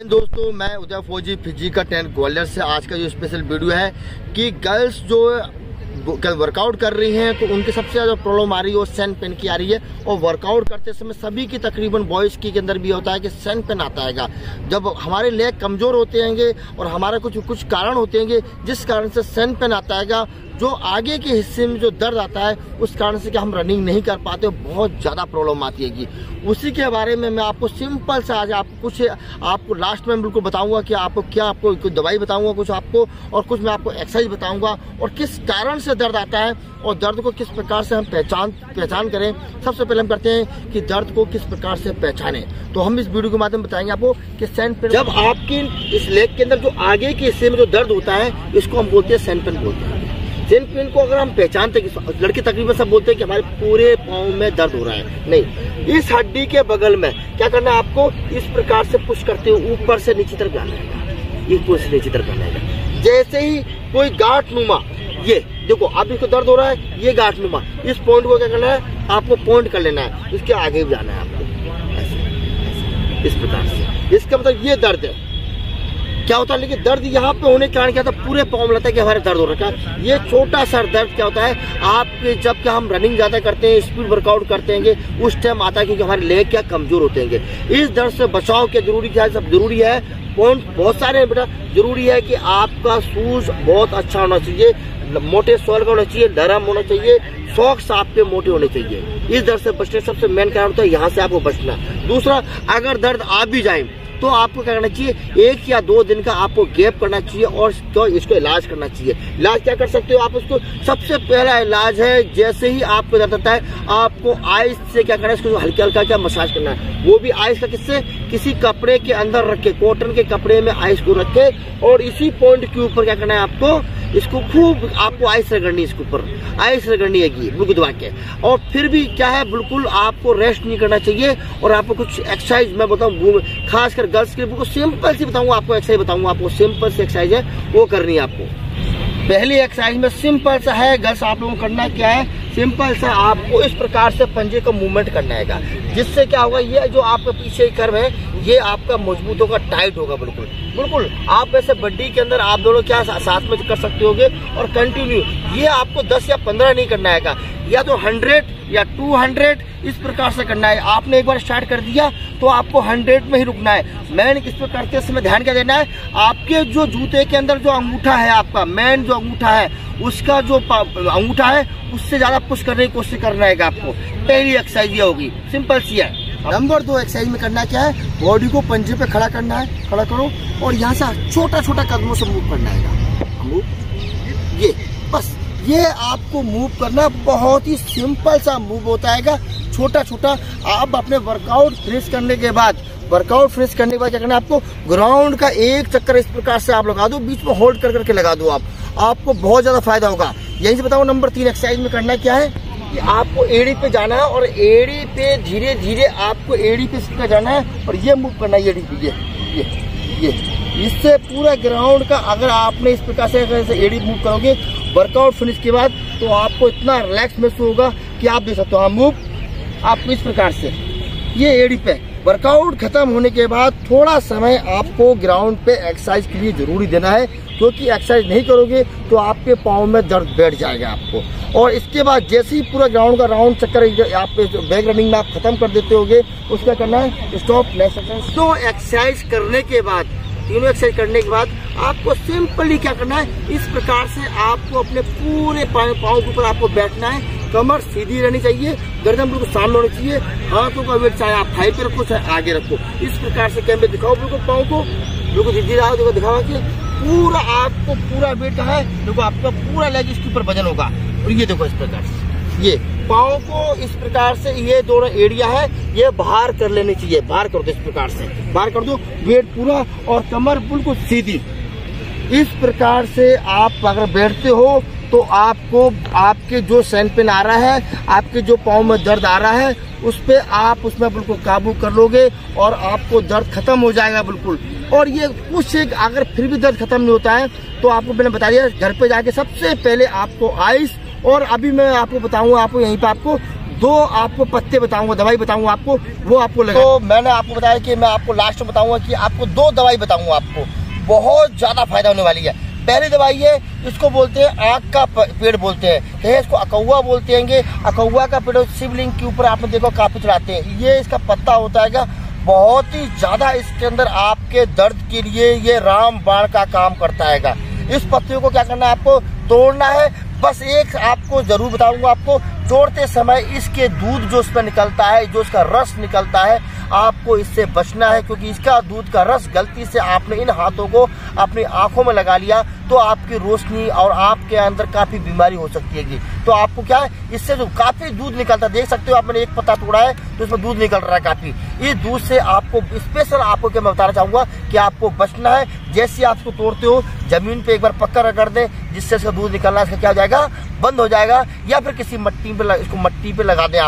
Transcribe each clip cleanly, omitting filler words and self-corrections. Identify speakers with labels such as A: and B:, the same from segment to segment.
A: दोस्तों, मैं उदय फौजी फिजिकल ट्रेनर ग्वालियर से। आज का जो स्पेशल वीडियो है कि गर्ल्स जो वर्कआउट कर रही हैं तो उनकी सबसे ज़्यादा प्रॉब्लम आ रही है वो सैन पेन की आ रही है। और वर्कआउट करते समय सभी की तकरीबन बॉयज़ की के अंदर भी होता है कि सैन पेन आता है। जब हमारे लेग कमज़ोर होते हैं और हमारे कुछ कारण होते हैं जिस कारण से सैन पेन आता है, जो आगे के हिस्से में जो दर्द आता है उस कारण से कि हम रनिंग नहीं कर पाते, बहुत ज़्यादा प्रॉब्लम आती है। उसी के बारे में मैं आपको सिंपल से आज आपको लास्ट में बिल्कुल बताऊंगा कि आपको कुछ दवाई बताऊंगा कुछ आपको, और कुछ मैं आपको एक्सरसाइज बताऊंगा और किस कारण से दर्द आता है और दर्द को किस प्रकार से हम पहचान करें। सबसे पहले हम करते हैं कि दर्द को किस प्रकार से पहचानें। तो हम इस वीडियो के माध्यम में बताएंगे आपको कि सैन पेन, जब आपकी इस लेग के अंदर जो आगे के हिस्से में जो दर्द होता है इसको हम बोलते हैं सैन पेन बोलते हैं। सैन पेन को अगर हम पहचानते हैं, लड़के तकरीबन सब बोलते हैं कि हमारे पूरे पाँव में दर्द हो रहा है, नहीं, इस हड्डी के बगल में क्या करना है आपको, इस प्रकार से पुश करते हुए ऊपर से नीचे तरफ जाना है, ये ऊपर से नीचे तरफ जाना है। जैसे ही कोई गांठ नुमा, ये देखो अब इसको दर्द हो रहा है, ये गांठ नुमा, इस पॉइंट को क्या करना है आपको पॉइंट कर लेना है, इसके आगे भी जाना है आपको ऐसे, इस प्रकार से। इसका मतलब ये दर्द है क्या होता है, लेकिन दर्द यहाँ पे होने के कारण क्या होता है पूरे पाँव में लगता है कि हमारे दर्द हो रहा है। ये छोटा सा दर्द क्या होता है आपके, जब क्या हम रनिंग ज़्यादा करते हैं, स्पीड वर्कआउट करते हैं, उस टाइम आता है क्योंकि हमारे लेग क्या कमजोर होते हैं। इस दर्द से बचाव क्या जरूरी, क्या सब जरूरी है, पॉइंट बहुत सारे हैं बेटा। जरूरी है कि आपका शूज बहुत अच्छा होना चाहिए, मोटे सोल का होना चाहिए, नरम होना चाहिए, सॉक्स आपके मोटे होने चाहिए। इस दर्द से बचने सबसे मेन कारण होता है यहाँ से आपको बचना। दूसरा, अगर दर्द आ भी जाए तो आपको क्या करना चाहिए, 1 या 2 दिन का आपको गैप करना चाहिए और इसको इलाज करना चाहिए। इलाज क्या कर सकते हो आप उसको, सबसे पहला इलाज है जैसे ही आपको दर्द आता है आपको आइस से क्या करना है, इसको हल्का हल्का क्या मसाज करना है। वो भी आइस का किससे, किसी कपड़े के अंदर रख के, कॉटन के कपड़े में आइस को रख के और इसी पॉइंट के ऊपर क्या करना है आपको, इसको खूब आपको आइस रगड़नी, इसके ऊपर आइस रगड़नी है बिल्कुल दबा के। और फिर भी क्या है, बिल्कुल आपको रेस्ट नहीं करना चाहिए और आपको कुछ एक्सरसाइज मैं बताऊँ, खासकर गर्ल्स के बिल्कुल सिंपल सी बताऊंगा आपको, एक्सरसाइज बताऊंगा आपको, सिंपल सी एक्सरसाइज है वो करनी है आपको। पहली एक्सरसाइज में सिंपल सा है गर्ल्स, आप लोगों को करना क्या है, सिंपल सा आपको इस प्रकार से पंजे का मूवमेंट करना है, जिससे क्या होगा, ये जो आपका पीछे कर्व है ये आपका मजबूत होगा, टाइट होगा बिल्कुल बिल्कुल। आप वैसे बड्डी के अंदर आप दोनों क्या साथ में कर सकते होगे और कंटिन्यू, ये आपको 10 या 15 नहीं करना है, या तो 100 या 200 इस प्रकार से करना है। आपने एक बार स्टार्ट कर दिया तो आपको 100 में ही रुकना है। मैन किस पर करते समय ध्यान क्या देना है, आपके जो जूते के अंदर जो अंगूठा है, आपका मैन जो अंगूठा है उसका जो अंगूठा है उससे ज्यादा पुश करने की कोशिश करना है आपको। पहली एक्सरसाइज ये होगी, सिंपल सी है। नंबर 2 एक्सरसाइज में करना क्या है, बॉडी को पंजे पे खड़ा करना है, खड़ा करो और यहाँ से छोटा छोटा कदमों से मूव करना है, मूव, ये बस, ये आपको मूव करना बहुत ही सिंपल सा मूव होता है, छोटा छोटा। आप अपने वर्कआउट फिनिश करने के बाद क्या करना है आपको, ग्राउंड का एक चक्कर इस प्रकार से आप लगा दो, बीच में होल्ड कर करके लगा दो, आपको बहुत ज्यादा फायदा होगा। यहीं से बताओ नंबर 3 एक्सरसाइज में करना क्या है कि आपको एड़ी पे जाना है और एड़ी पे धीरे धीरे आपको एड़ी पे सीधा जाना है और ये मूव करना है, एड़ी पे ये इससे पूरा ग्राउंड का, अगर आपने इस प्रकार से एड़ी मूव करोगे वर्कआउट फिनिश के बाद तो आपको इतना रिलैक्स महसूस होगा कि आप देख सकते हो। हाँ, मूव आपको इस प्रकार से, ये एड़ी पे। वर्कआउट खत्म होने के बाद थोड़ा समय आपको ग्राउंड पे एक्सरसाइज के लिए जरूरी देना है, क्योंकि एक्सरसाइज नहीं करोगे तो आपके पाँव में दर्द बैठ जाएगा आपको। और इसके बाद जैसे ही पूरा ग्राउंड का राउंड चक्कर आप बैक रनिंग में आप खत्म कर देते होगे, उसका करना है स्टॉप। नेक्स्ट एक्सरसाइज, तो एक्सरसाइज करने के बाद, तीनों एक्सरसाइज करने के बाद आपको सिंपली क्या करना है, इस प्रकार से आपको अपने पूरे पाँव के ऊपर आपको बैठना है, कमर सीधी रहनी चाहिए, गर्दन बिल्कुल सामने होनी चाहिए, हाथों का वेट चाहे आप थाई पे रखो चाहे आगे रखो, इस प्रकार से कैमरे दिखाओ बिल्कुल पाँव को, बिल्कुल सीधी रहो, देखो दिखाओ कि पूरा आपको पूरा वेट कहाँ है, देखो आपका पूरा लेग इसके ऊपर वजन होगा। और ये देखो इस प्रकार से, ये पाँव को इस प्रकार से, ये दोनों एरिया है ये बाहर कर लेनी चाहिए, बाहर कर दो, इस प्रकार से बाहर कर दो, वेट पूरा और कमर बिल्कुल सीधी। इस प्रकार से आप अगर बैठते हो तो आपको आपके जो सैन पेन आ रहा है, आपके जो पाँव में दर्द आ रहा है, उस पे आप उसमें बिल्कुल काबू कर लोगे और आपको दर्द खत्म हो जाएगा बिल्कुल। और ये कुछ अगर फिर भी दर्द खत्म नहीं होता है तो आपको मैंने बता दिया, घर पे जाके सबसे पहले आपको आइस, और अभी मैं आपको बताऊंगा, आपको यहीं पे आपको दो आपको पत्ते बताऊंगा, दवाई बताऊंगा आपको, वो आपको लगा। तो मैंने आपको बताया कि मैं आपको लास्ट में बताऊंगा कि आपको 2 दवाई बताऊंगा, आपको बहुत ज्यादा फायदा होने वाली है। पहली दवाई है, इसको बोलते हैं आग का पेड़ बोलते हैं, कहीं इसको अकौआ बोलते हैं। अकौआ का पेड़ शिवलिंग के ऊपर आपने देखो काफी चढ़ाते हैं। ये इसका पत्ता होता है, बहुत ही ज्यादा इसके अंदर आपके दर्द के लिए ये रामबाण का काम करता है। इस पत्ते को क्या करना है, आपको तोड़ना है। बस एक आपको जरूर बताऊंगा, आपको तोड़ते समय इसके दूध जो उसमें निकलता है, जो उसका रस निकलता है, आपको इससे बचना है, क्योंकि इसका दूध का रस गलती से आपने इन हाथों को अपनी आंखों में लगा लिया तो आपकी रोशनी और आपके अंदर काफी बीमारी हो सकती है। तो आपको क्या है, इससे जो काफी दूध निकलता है, देख सकते हो आपने एक पत्ता तोड़ा है तो इसमें दूध निकल रहा है काफी। इस दूध से आपको स्पेशल आपको क्या मैं बताना चाहूंगा कि आपको बचना है। जैसे आप इसको तोड़ते हो जमीन पे एक बार पक्का रगड़ दें, जिससे इसका दूध निकलना इसका क्या हो जाएगा, बंद हो जाएगा। या फिर किसी इसको मट्टी पे लगा दें।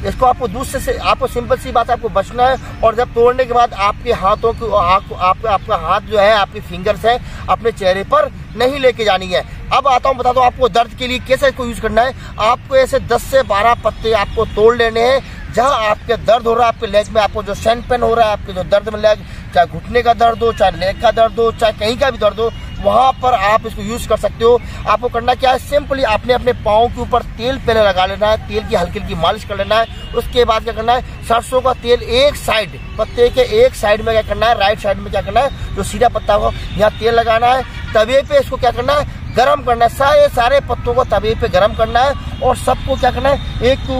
A: इसको आपको दूध से आपको सिंपल सी बात है, आपको बचना है। और जब तोड़ने के बाद आपके हाथों को आपका हाथ जो है, आपकी फिंगर्स है, अपने चेहरे पर नहीं लेके जानी है। अब आता हूँ, बता दो आपको दर्द के लिए कैसे इसको यूज करना है। आपको ऐसे 10 से 12 पत्ते आपको तोड़ लेने हैं। जहाँ आपके दर्द हो रहा है, आपके लेग में आपको जो सैन पेन हो रहा है, आपके जो दर्द में लेग, चाहे घुटने का दर्द हो, चाहे लेग का दर्द हो, चाहे कहीं का भी दर्द हो, वहां पर आप इसको यूज कर सकते हो। आपको करना क्या है, सिंपली आपने अपने पाँव के ऊपर तेल पहले लगा लेना है, तेल की हल्की हल्की मालिश कर लेना है। उसके बाद क्या करना है, सरसों का तेल एक साइड, पत्ते के एक साइड में क्या करना है, राइट साइड में क्या करना है, जो सीधा पत्ता हो यहाँ तेल लगाना है। तवे पे इसको क्या करना है, गरम करना है। सारे पत्तों को तवे पे गरम करना है और सबको क्या करना है, एक के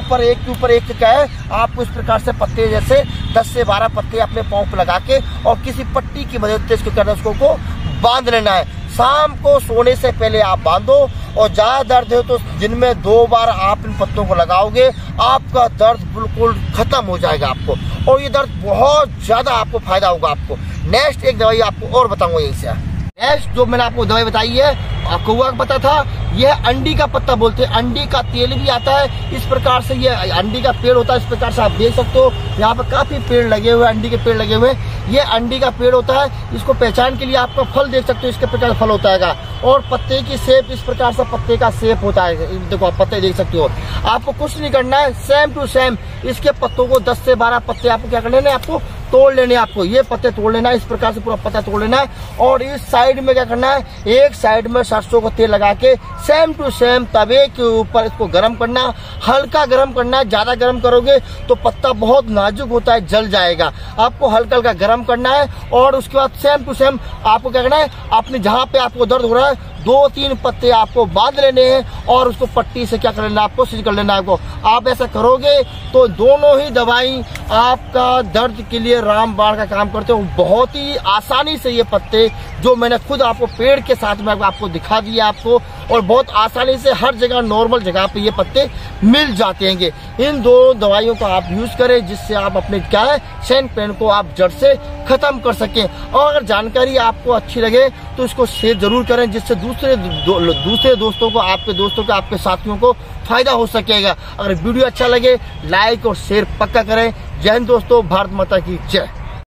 A: ऊपर एक क्या है, आपको इस प्रकार से पत्ते जैसे 10 से 12 पत्ते अपने पाँव पे लगा के और किसी पट्टी की मदद से इसको करना है, उसको बांध लेना है। शाम को सोने से पहले आप बांधो और ज्यादा दर्द हो तो दिन में 2 बार आप इन पत्तों को लगाओगे, आपका दर्द बिल्कुल खत्म हो जाएगा आपको, और ये दर्द बहुत ज्यादा आपको फायदा होगा आपको। नेक्स्ट एक दवाई आपको और बताऊंगा यहीं से। नेक्स्ट जो मैंने आपको दवाई बताई है, अकौआ का पता था, यह अंडी का पत्ता बोलते हैं। अंडी का तेल भी आता है। इस प्रकार से ये अंडी का पेड़ होता है, इस प्रकार से आप देख सकते हो यहाँ पे काफी पेड़ लगे हुए, अंडी के पेड़ लगे हुए। ये अंडी का पेड़ होता है। इसको पहचान के लिए आपका फल देख सकते हो, इसके प्रकार फल होता है। और पत्ते की शेप इस प्रकार से पत्ते का शेप होता है, देखो आप पत्ते देख सकते हो। आपको कुछ नहीं करना है, सेम टू सेम इसके पत्तों को 10 से 12 पत्ते आपको क्या करने हैं, आपको तोड़ लेने। आपको ये पत्ते तोड़ लेना है, इस प्रकार से पूरा पत्ता तोड़ लेना है। और इस साइड में क्या करना है, एक साइड में सरसों का तेल लगा के सेम टू सेम तवे के ऊपर इसको गर्म करना, हल्का गर्म करना है। ज्यादा गर्म करोगे तो पत्ता बहुत नाजुक होता है, जल जाएगा। आपको हल्का हल्का गर्म करना है और उसके बाद सेम टू सेम आपको क्या करना है, आपने जहाँ पे आपको दर्द हो रहा है 2-3 पत्ते आपको बांध लेने हैं और उसको पट्टी से क्या कर लेना, आपको सील कर लेना है आपको। आप ऐसा करोगे तो दोनों ही दवाई आपका दर्द के लिए रामबाण का काम करते हो। बहुत ही आसानी से ये पत्ते जो मैंने खुद आपको पेड़ के साथ में आपको दिखा दिया आपको, और बहुत आसानी से हर जगह नॉर्मल जगह पे ये पत्ते मिल जाते हैं। इन 2 दवाइयों को आप यूज करें, जिससे आप अपने क्या है सैन पेन को आप जड़ से खत्म कर सकें। और अगर जानकारी आपको अच्छी लगे तो इसको शेयर जरूर करें, जिससे दूसरे दोस्तों को, आपके दोस्तों को, आपके साथियों को फायदा हो सकेगा। अगर वीडियो अच्छा लगे लाइक और शेयर पक्का करें। जय हिंद दोस्तों, भारत माता की जय।